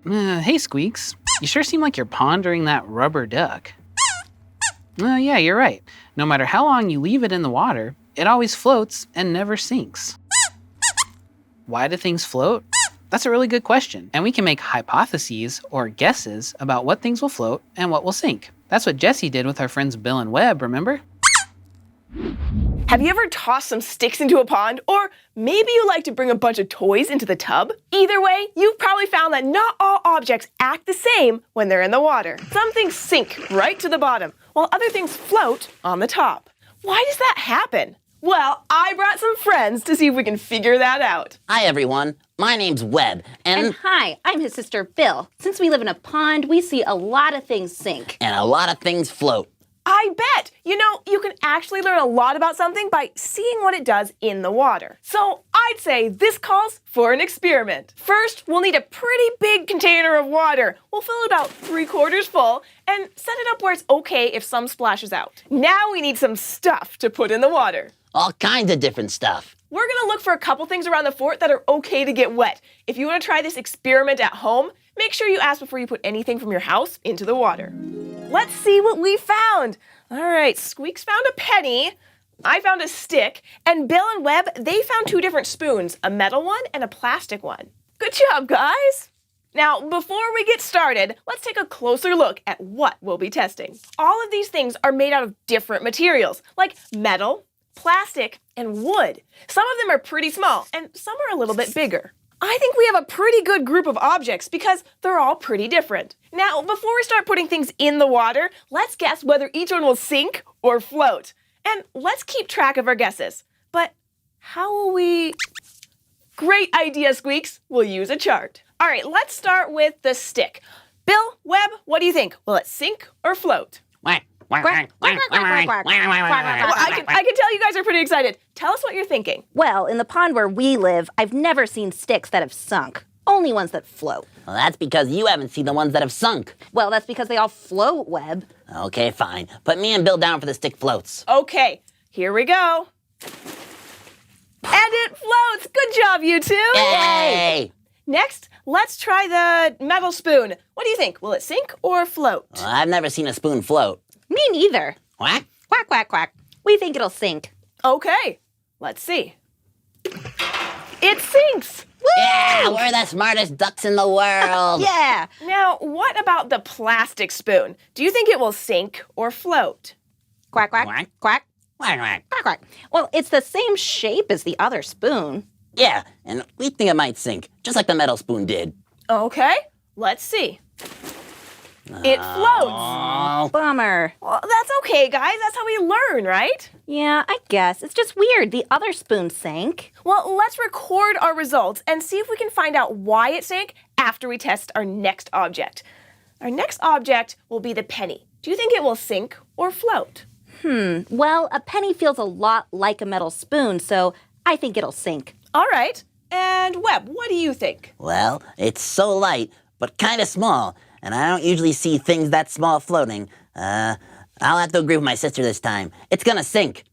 Hey, Squeaks. You sure seem like you're pondering that rubber duck. Yeah, you're right. No matter how long you leave it in the water, it always floats and never sinks. Why do things float? That's a really good question. And we can make hypotheses or guesses about what things will float and what will sink. That's what Jessi did with our friends Bill and Webb, remember? Have you ever tossed some sticks into a pond? Or maybe you like to bring a bunch of toys into the tub? Either way, you've probably found that not all objects act the same when they're in the water. Some things sink right to the bottom, while other things float on the top. Why does that happen? Well, I brought some friends to see if we can figure that out. Hi, everyone. My name's Webb, And hi, I'm his sister Bill. Since we live in a pond, we see a lot of things sink. and a lot of things float. I bet! You know, you can actually learn a lot about something by seeing what it does in the water. So I'd say this calls for an experiment. First, we'll need a pretty big container of water. We'll fill it about 3/4 full and set it up where it's okay if some splashes out. Now we need some stuff to put in the water. All kinds of different stuff. We're gonna look for a couple things around the fort that are okay to get wet. If you wanna try this experiment at home, make sure you ask before you put anything from your house into the water. Let's see what we found. All right, Squeaks found a penny, I found a stick, and Bill and Webb, they found 2 different spoons, a metal one and a plastic one. Good job, guys! Now, before we get started, let's take a closer look at what we'll be testing. All of these things are made out of different materials, like metal, plastic, and wood. Some of them are pretty small, and some are a little bit bigger. I think we have a pretty good group of objects because they're all pretty different. Now, before we start putting things in the water, let's guess whether each one will sink or float. And let's keep track of our guesses. But how will we... Great idea, Squeaks. We'll use a chart. All right, let's start with the stick. Bill, Webb, what do you think? Will it sink or float? Well, I can tell you guys are pretty excited. Tell us what you're thinking. Well, in the pond where we live, I've never seen sticks that have sunk. Only ones that float. Well, that's because you haven't seen the ones that have sunk. Well, that's because they all float, Webb. Okay, fine. Put me and Bill down for the stick floats. Okay, here we go. And it floats! Good job, you two! Yay! Next, let's try the metal spoon. What do you think? Will it sink or float? Well, I've never seen a spoon float. Me neither. Quack? Quack, quack, quack. We think it'll sink. Okay, let's see. It sinks! Yeah, we're the smartest ducks in the world. Yeah. Now, what about the plastic spoon? Do you think it will sink or float? Quack, quack, Quack. quack, Quack, quack. quack, quack. Well, it's the same shape as the other spoon. Yeah, and we think it might sink, just like the metal spoon did. Okay, let's see. It floats. Oh. Bummer. Well, that's okay, guys. That's how we learn, right? Yeah, I guess. It's just weird. The other spoon sank. Well, let's record our results and see if we can find out why it sank after we test our next object. Our next object will be the penny. Do you think it will sink or float? Well, a penny feels a lot like a metal spoon, so I think it'll sink. All right. And Webb, what do you think? Well, it's so light, but kind of small, and I don't usually see things that small floating. I'll have to agree with my sister this time. It's gonna sink.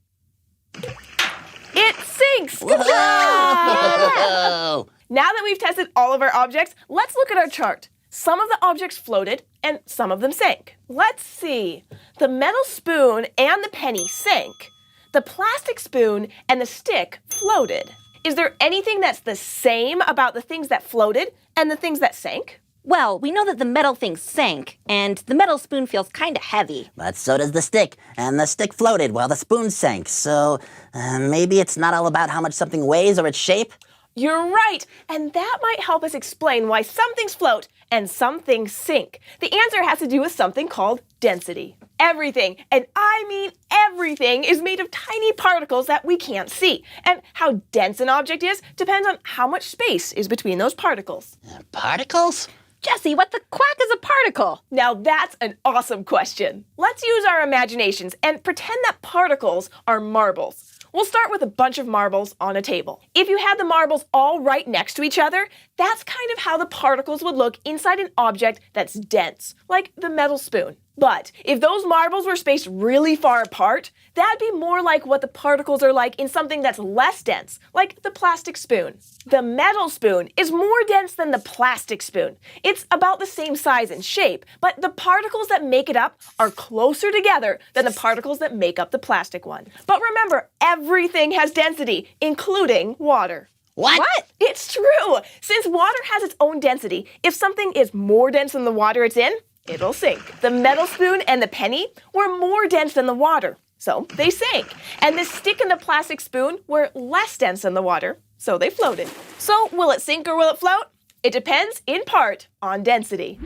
It sinks! Good job! Whoa! Now that we've tested all of our objects, let's look at our chart. Some of the objects floated and some of them sank. Let's see. The metal spoon and the penny sank. The plastic spoon and the stick floated. Is there anything that's the same about the things that floated and the things that sank? Well, we know that the metal thing sank, and the metal spoon feels kind of heavy. But so does the stick, and the stick floated while the spoon sank, so maybe it's not all about how much something weighs or its shape? You're right, and that might help us explain why some things float and some things sink. The answer has to do with something called density. Everything, and I mean everything, is made of tiny particles that we can't see. And how dense an object is depends on how much space is between those particles. Particles? Jessi, what the quack is a particle? Now that's an awesome question. Let's use our imaginations and pretend that particles are marbles. We'll start with a bunch of marbles on a table. If you had the marbles all right next to each other, that's kind of how the particles would look inside an object that's dense, like the metal spoon. But if those marbles were spaced really far apart, that'd be more like what the particles are like in something that's less dense, like the plastic spoon. The metal spoon is more dense than the plastic spoon. It's about the same size and shape, but the particles that make it up are closer together than the particles that make up the plastic one. But remember, everything has density, including water. What? It's true! Since water has its own density, if something is more dense than the water it's in, it'll sink. The metal spoon and the penny were more dense than the water, so they sank. And the stick and the plastic spoon were less dense than the water, so they floated. So will it sink or will it float? It depends, in part, on density.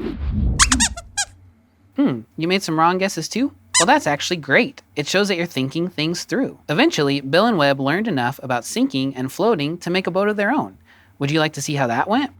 You made some wrong guesses too? Well, that's actually great. It shows that you're thinking things through. Eventually, Bill and Webb learned enough about sinking and floating to make a boat of their own. Would you like to see how that went?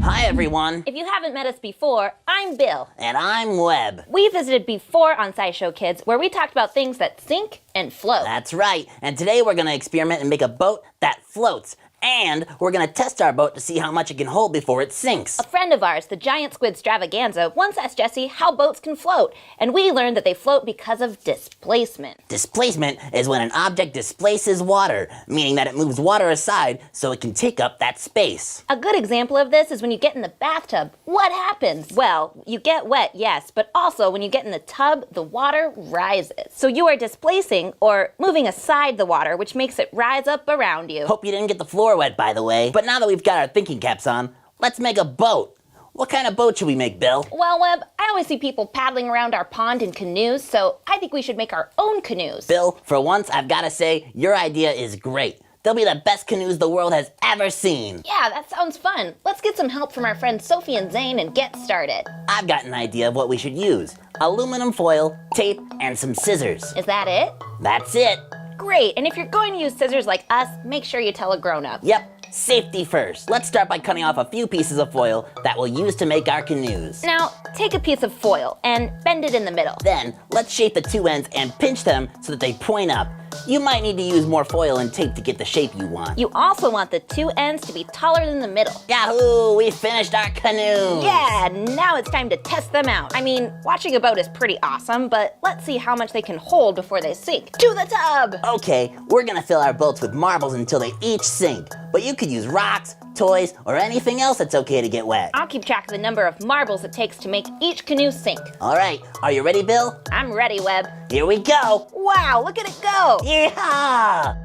Hi, everyone. If you haven't met us before, I'm Bill. And I'm Webb. We visited before on SciShow Kids, where we talked about things that sink and float. That's right. And today we're going to experiment and make a boat that floats. And we're going to test our boat to see how much it can hold before it sinks. A friend of ours, the Giant Squid Stravaganza, once asked Jessi how boats can float, and we learned that they float because of displacement. Displacement is when an object displaces water, meaning that it moves water aside so it can take up that space. A good example of this is when you get in the bathtub. What happens? Well, you get wet, yes, but also when you get in the tub, the water rises. So you are displacing or moving aside the water, which makes it rise up around you. Hope you didn't get the floor wet, by the way. But now that we've got our thinking caps on, let's make a boat. What kind of boat should we make, Bill? Well, Webb, I always see people paddling around our pond in canoes, so I think we should make our own canoes. Bill, for once, I've got to say, your idea is great. They'll be the best canoes the world has ever seen. Yeah, that sounds fun. Let's get some help from our friends Sophie and Zane and get started. I've got an idea of what we should use. Aluminum foil, tape, and some scissors. Is that it? That's it. Great, and if you're going to use scissors like us, make sure you tell a grown-up. Yep. Safety first. Let's start by cutting off a few pieces of foil that we'll use to make our canoes. Now, take a piece of foil and bend it in the middle. Then, let's shape the two ends and pinch them so that they point up. You might need to use more foil and tape to get the shape you want. You also want the two ends to be taller than the middle. Yahoo! We finished our canoes! Yeah, now it's time to test them out. I mean, watching a boat is pretty awesome, but let's see how much they can hold before they sink. To the tub! Okay, we're gonna fill our boats with marbles until they each sink. But you could use rocks, toys, or anything else that's okay to get wet. I'll keep track of the number of marbles it takes to make each canoe sink. All right, are you ready, Bill? I'm ready, Webb. Here we go! Wow, look at it go! Yeehaw!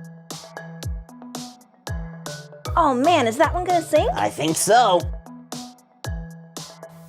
Oh man, is that one gonna sink? I think so.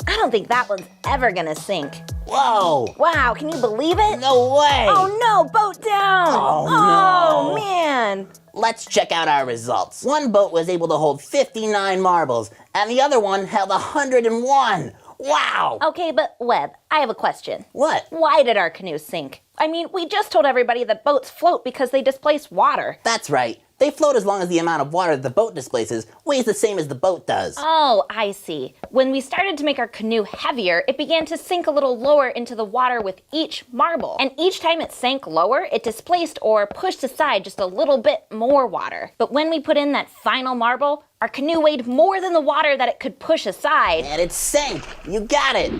I don't think that one's ever gonna sink. Whoa! Wow, can you believe it? No way! Oh no, boat down! Oh, no. Man! Let's check out our results. One boat was able to hold 59 marbles, and the other one held 101. Wow! Okay, but Webb, I have a question. What? Why did our canoe sink? I mean, we just told everybody that boats float because they displace water. That's right. They float as long as the amount of water the boat displaces weighs the same as the boat does. Oh, I see. When we started to make our canoe heavier, it began to sink a little lower into the water with each marble. And each time it sank lower, it displaced or pushed aside just a little bit more water. But when we put in that final marble, our canoe weighed more than the water that it could push aside. And it sank. You got it.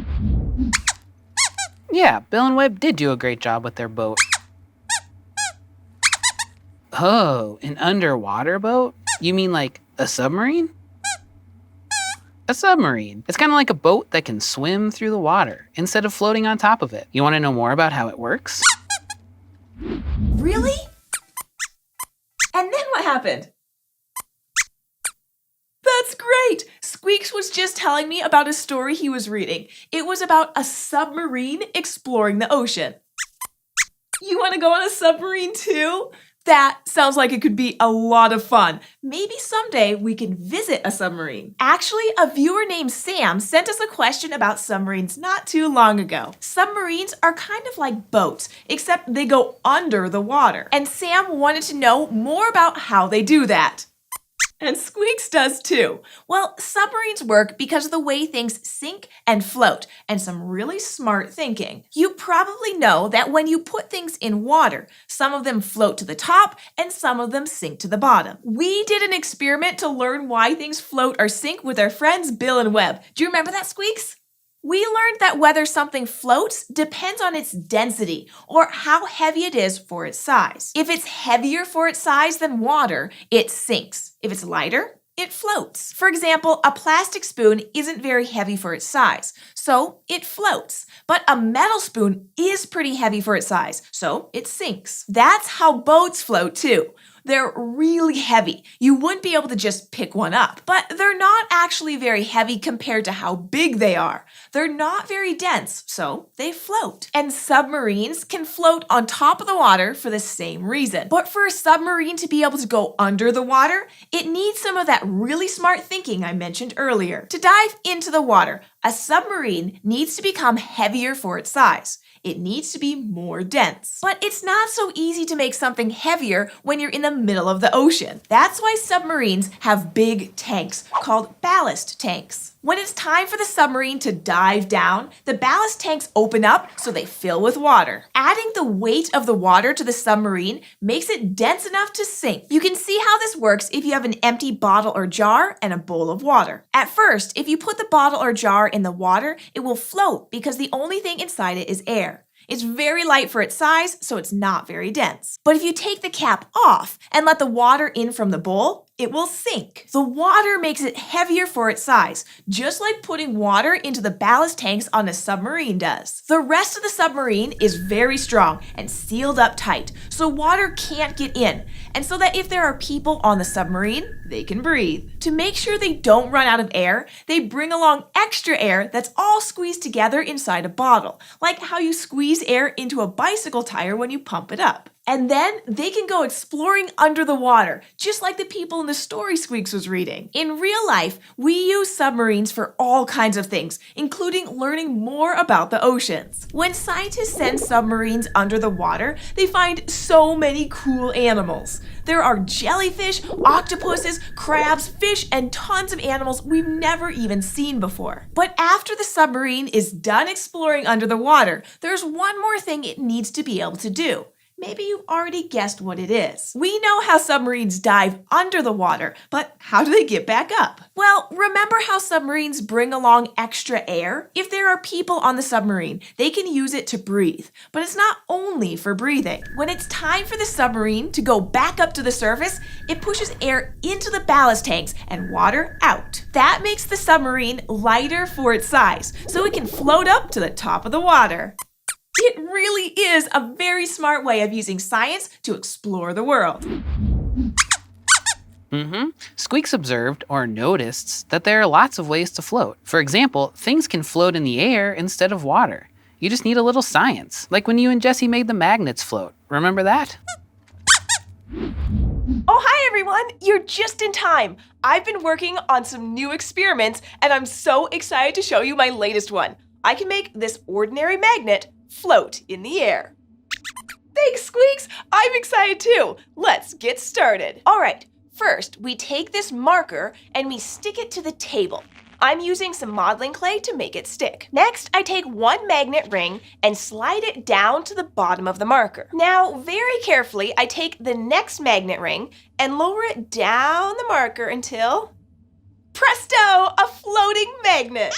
Yeah, Bill and Webb did do a great job with their boat. Oh, an underwater boat? You mean like a submarine? A submarine. It's kind of like a boat that can swim through the water instead of floating on top of it. You want to know more about how it works? Really? And then what happened? That's great! Squeaks was just telling me about a story he was reading. It was about a submarine exploring the ocean. You want to go on a submarine too? That sounds like it could be a lot of fun. Maybe someday we can visit a submarine. Actually, a viewer named Sam sent us a question about submarines not too long ago. Submarines are kind of like boats, except they go under the water. And Sam wanted to know more about how they do that. And Squeaks does too. Well, submarines work because of the way things sink and float, and some really smart thinking. You probably know that when you put things in water, some of them float to the top and some of them sink to the bottom. We did an experiment to learn why things float or sink with our friends Bill and Webb. Do you remember that, Squeaks? We learned that whether something floats depends on its density, or how heavy it is for its size. If it's heavier for its size than water, it sinks. If it's lighter, it floats. For example, a plastic spoon isn't very heavy for its size, so it floats. But a metal spoon is pretty heavy for its size, so it sinks. That's how boats float too. They're really heavy. You wouldn't be able to just pick one up. But they're not actually very heavy compared to how big they are. They're not very dense, so they float. And submarines can float on top of the water for the same reason. But for a submarine to be able to go under the water, it needs some of that really smart thinking I mentioned earlier. To dive into the water, a submarine needs to become heavier for its size. It needs to be more dense. But it's not so easy to make something heavier when you're in the middle of the ocean. That's why submarines have big tanks called ballast tanks. When it's time for the submarine to dive down, the ballast tanks open up so they fill with water. Adding the weight of the water to the submarine makes it dense enough to sink. You can see how this works if you have an empty bottle or jar and a bowl of water. At first, if you put the bottle or jar in the water, it will float because the only thing inside it is air. It's very light for its size, so it's not very dense. But if you take the cap off and let the water in from the bowl, it will sink. The water makes it heavier for its size, just like putting water into the ballast tanks on a submarine does. The rest of the submarine is very strong and sealed up tight, so water can't get in, and so that if there are people on the submarine, they can breathe. To make sure they don't run out of air, they bring along extra air that's all squeezed together inside a bottle, like how you squeeze air into a bicycle tire when you pump it up. And then they can go exploring under the water, just like the people in the story Squeaks was reading. In real life, we use submarines for all kinds of things, including learning more about the oceans. When scientists send submarines under the water, they find so many cool animals. There are jellyfish, octopuses, crabs, fish, and tons of animals we've never even seen before. But after the submarine is done exploring under the water, there's one more thing it needs to be able to do. Maybe you've already guessed what it is. We know how submarines dive under the water, but how do they get back up? Well, remember how submarines bring along extra air? If there are people on the submarine, they can use it to breathe, but it's not only for breathing. When it's time for the submarine to go back up to the surface, it pushes air into the ballast tanks and water out. That makes the submarine lighter for its size, so it can float up to the top of the water. It really is a very smart way of using science to explore the world. Squeaks observed or noticed that there are lots of ways to float. For example, things can float in the air instead of water. You just need a little science, like when you and Jessi made the magnets float. Remember that? Oh, hi everyone! You're just in time. I've been working on some new experiments, and I'm so excited to show you my latest one. I can make this ordinary magnet float in the air. Thanks, Squeaks! I'm excited too. Let's get started. All right, first we take this marker and we stick it to the table. I'm using some modeling clay to make it stick. Next, I take one magnet ring and slide it down to the bottom of the marker. Now, very carefully, I take the next magnet ring and lower it down the marker until, presto, a floating magnet.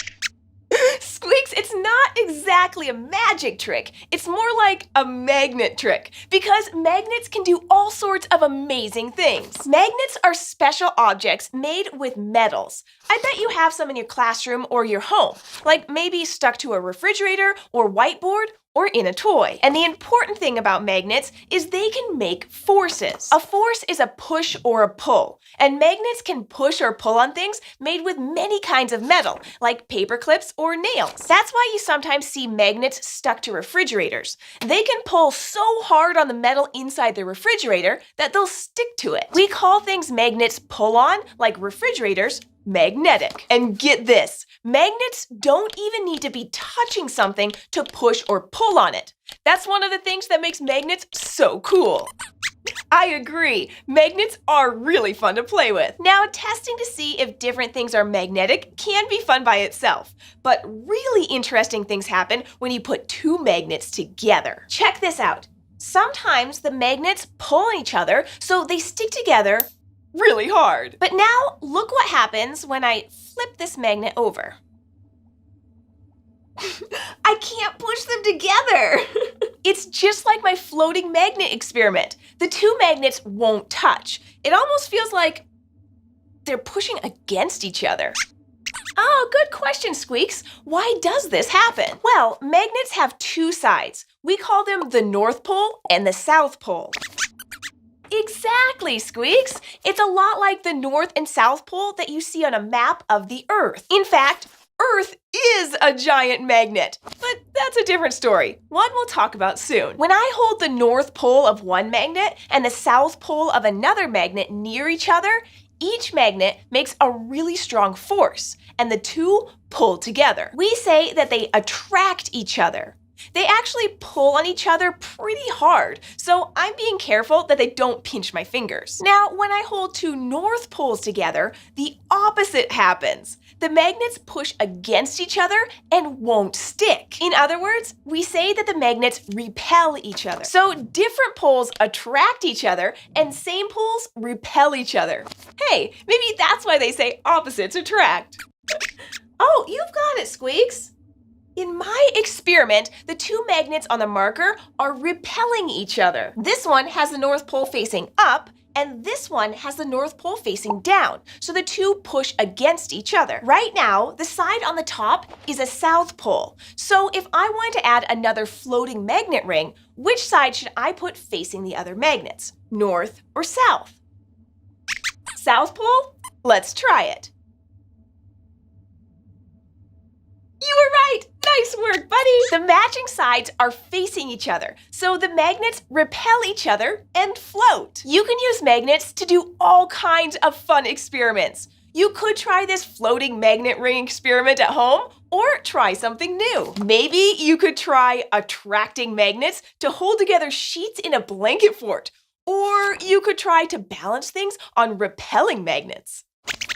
Squeaks, it's not exactly a magic trick. It's more like a magnet trick because magnets can do all sorts of amazing things. Magnets are special objects made with metals. I bet you have some in your classroom or your home, like maybe stuck to a refrigerator or whiteboard or in a toy. And the important thing about magnets is they can make forces. A force is a push or a pull, and magnets can push or pull on things made with many kinds of metal, like paper clips or nails. That's why you sometimes see magnets stuck to refrigerators. They can pull so hard on the metal inside the refrigerator that they'll stick to it. We call things magnets pull on, like refrigerators, magnetic. And get this, magnets don't even need to be touching something to push or pull on it. That's one of the things that makes magnets so cool. I agree, magnets are really fun to play with. Now, testing to see if different things are magnetic can be fun by itself, but really interesting things happen when you put two magnets together. Check this out. Sometimes the magnets pull on each other, so they stick together really hard. But now, look what happens when I flip this magnet over. I can't push them together. It's just like my floating magnet experiment. The two magnets won't touch. It almost feels like they're pushing against each other. Oh, good question, Squeaks. Why does this happen? Well, magnets have two sides. We call them the North Pole and the South Pole. Exactly, Squeaks. It's a lot like the North and South Pole that you see on a map of the Earth. In fact, Earth is a giant magnet, but that's a different story, one we'll talk about soon. When I hold the North Pole of one magnet and the South Pole of another magnet near each other, each magnet makes a really strong force, and the two pull together. We say that they attract each other. They actually pull on each other pretty hard, so I'm being careful that they don't pinch my fingers. Now, when I hold two North Poles together, the opposite happens. The magnets push against each other and won't stick. In other words, we say that the magnets repel each other. So different poles attract each other and same poles repel each other. Hey, maybe that's why they say opposites attract. Oh, you've got it, Squeaks. In my experiment, the two magnets on the marker are repelling each other. This one has the North Pole facing up, and this one has the North Pole facing down, so the two push against each other. Right now, the side on the top is a South Pole. So if I wanted to add another floating magnet ring, which side should I put facing the other magnets? North or South? South Pole? Let's try it. You were right! Nice work, buddy! The matching sides are facing each other, so the magnets repel each other and float. You can use magnets to do all kinds of fun experiments. You could try this floating magnet ring experiment at home, or try something new. Maybe you could try attracting magnets to hold together sheets in a blanket fort, or you could try to balance things on repelling magnets.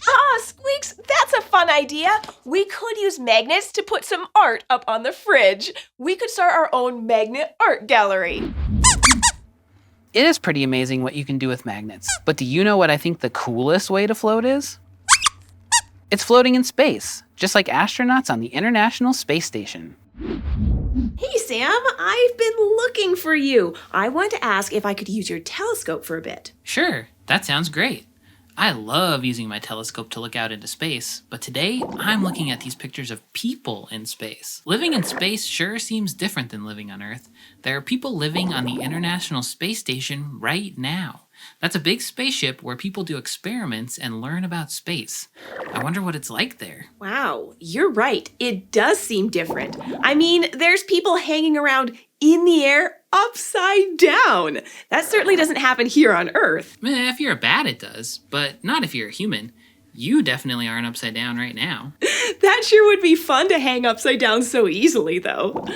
Ah, Squeaks, that's a fun idea. We could use magnets to put some art up on the fridge. We could start our own magnet art gallery. It is pretty amazing what you can do with magnets. But do you know what I think the coolest way to float is? It's floating in space, just like astronauts on the International Space Station. Hey, Sam, I've been looking for you. I want to ask if I could use your telescope for a bit. Sure, that sounds great. I love using my telescope to look out into space, but today I'm looking at these pictures of people in space. Living in space sure seems different than living on Earth. There are people living on the International Space Station right now. That's a big spaceship where people do experiments and learn about space. I wonder what it's like there. Wow, you're right. It does seem different. I mean, there's people hanging around in the air upside down. That certainly doesn't happen here on Earth. If you're a bat, it does, but not if you're a human. You definitely aren't upside down right now. That sure would be fun to hang upside down so easily, though.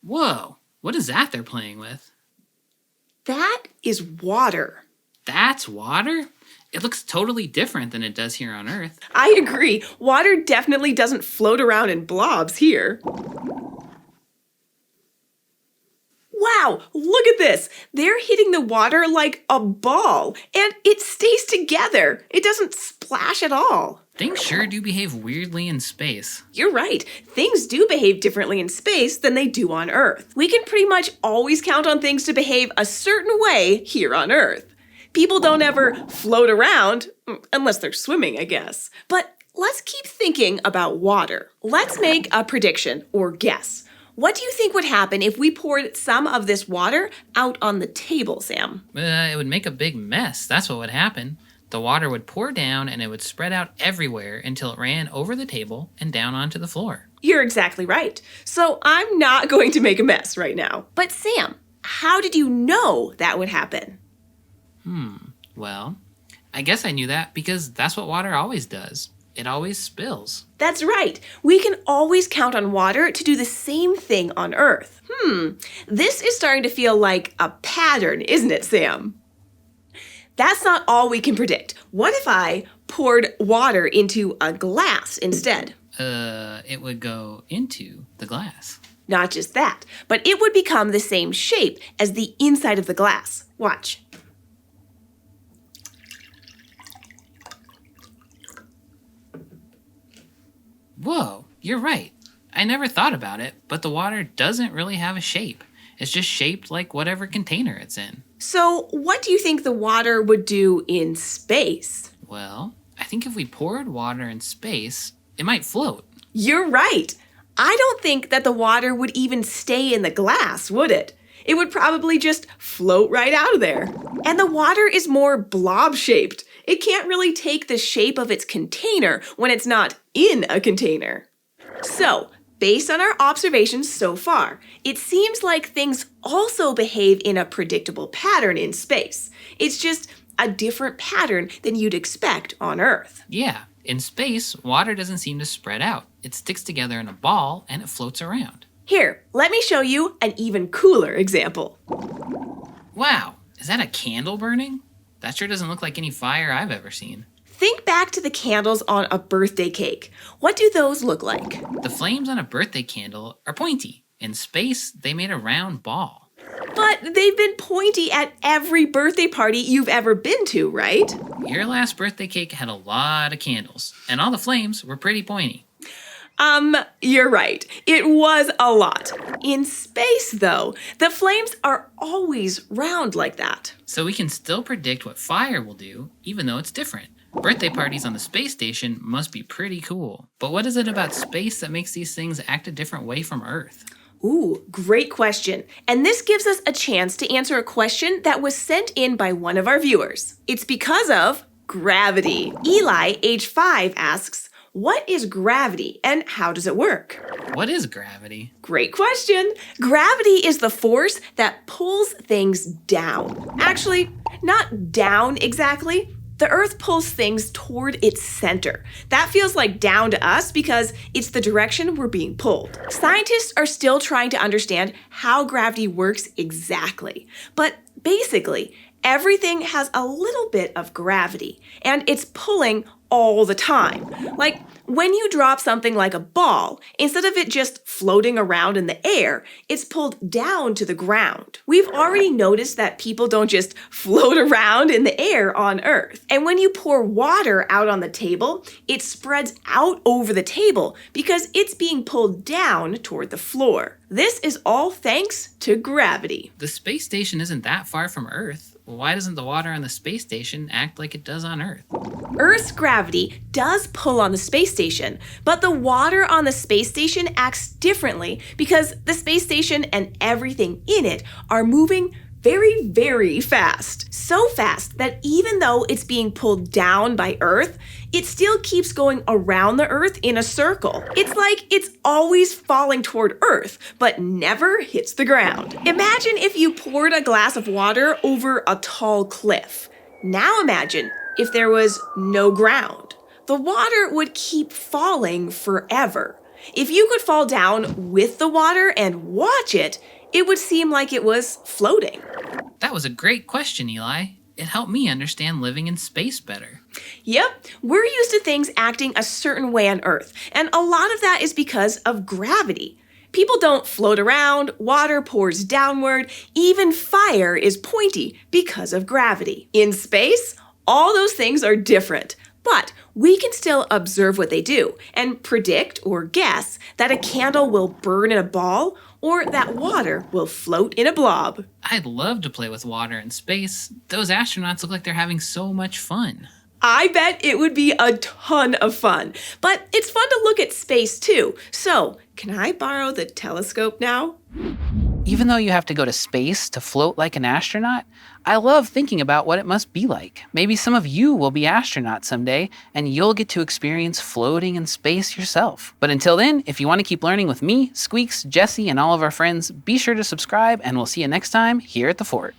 Whoa, what is that they're playing with? That is water. That's water? It looks totally different than it does here on Earth. I agree. Water definitely doesn't float around in blobs here. Wow, look at this. They're hitting the water like a ball, and it stays together. It doesn't splash at all. Things sure do behave weirdly in space. You're right. Things do behave differently in space than they do on Earth. We can pretty much always count on things to behave a certain way here on Earth. People don't ever float around, unless they're swimming, I guess. But let's keep thinking about water. Let's make a prediction or guess. What do you think would happen if we poured some of this water out on the table, Sam? It would make a big mess. That's what would happen. The water would pour down and it would spread out everywhere until it ran over the table and down onto the floor. You're exactly right. So I'm not going to make a mess right now. But Sam, how did you know that would happen? Well, I guess I knew that because that's what water always does. It always spills. That's right. We can always count on water to do the same thing on Earth. This is starting to feel like a pattern, isn't it, Sam? That's not all we can predict. What if I poured water into a glass instead? It would go into the glass. Not just that, but it would become the same shape as the inside of the glass. Watch. Whoa, You're right. I never thought about it, but the water doesn't really have a shape. It's just shaped like whatever container it's in. So, what do you think the water would do in space? Well, I think if we poured water in space, it might float. You're right. I don't think that the water would even stay in the glass, would it? It would probably just float right out of there. And the water is more blob-shaped. It can't really take the shape of its container when it's not in a container. So, based on our observations so far, it seems like things also behave in a predictable pattern in space. It's just a different pattern than you'd expect on Earth. Yeah, in space, water doesn't seem to spread out. It sticks together in a ball and it floats around. Here, let me show you an even cooler example. Wow, is that a candle burning? That sure doesn't look like any fire I've ever seen. Think back to the candles on a birthday cake. What do those look like? The flames on a birthday candle are pointy. In space, they made a round ball. But they've been pointy at every birthday party you've ever been to, right? Your last birthday cake had a lot of candles, and all the flames were pretty pointy. You're right. It was a lot. In space, though, the flames are always round like that. So we can still predict what fire will do, even though it's different. Birthday parties on the space station must be pretty cool. But what is it about space that makes these things act a different way from Earth? Ooh, great question. And this gives us a chance to answer a question that was sent in by one of our viewers. It's because of gravity. Eli, age 5, asks, what is gravity and how does it work? What is gravity? Great question. Gravity is the force that pulls things down. Actually, not down exactly. The Earth pulls things toward its center. That feels like down to us because it's the direction we're being pulled. Scientists are still trying to understand how gravity works exactly. But basically, everything has a little bit of gravity, and it's pulling all the time. Like when you drop something like a ball, instead of it just floating around in the air, it's pulled down to the ground. We've already noticed that people don't just float around in the air on Earth. And when you pour water out on the table, it spreads out over the table because it's being pulled down toward the floor. This is all thanks to gravity. The space station isn't that far from Earth. Why doesn't the water on the space station act like it does on Earth? Earth's gravity does pull on the space station, but the water on the space station acts differently because the space station and everything in it are moving very, very fast. So fast that even though it's being pulled down by Earth, it still keeps going around the Earth in a circle. It's like it's always falling toward Earth, but never hits the ground. Imagine if you poured a glass of water over a tall cliff. Now imagine if there was no ground. The water would keep falling forever. If you could fall down with the water and watch it, it would seem like it was floating. That was a great question, Eli. It helped me understand living in space better. Yep, we're used to things acting a certain way on Earth, and a lot of that is because of gravity. People don't float around, water pours downward, even fire is pointy because of gravity. In space, all those things are different. But we can still observe what they do and predict or guess that a candle will burn in a ball or that water will float in a blob. I'd love to play with water in space. Those astronauts look like they're having so much fun. I bet it would be a ton of fun. But it's fun to look at space too. So, can I borrow the telescope now? Even though you have to go to space to float like an astronaut, I love thinking about what it must be like. Maybe some of you will be astronauts someday, and you'll get to experience floating in space yourself. But until then, if you want to keep learning with me, Squeaks, Jessi, and all of our friends, be sure to subscribe, and we'll see you next time here at the Fort.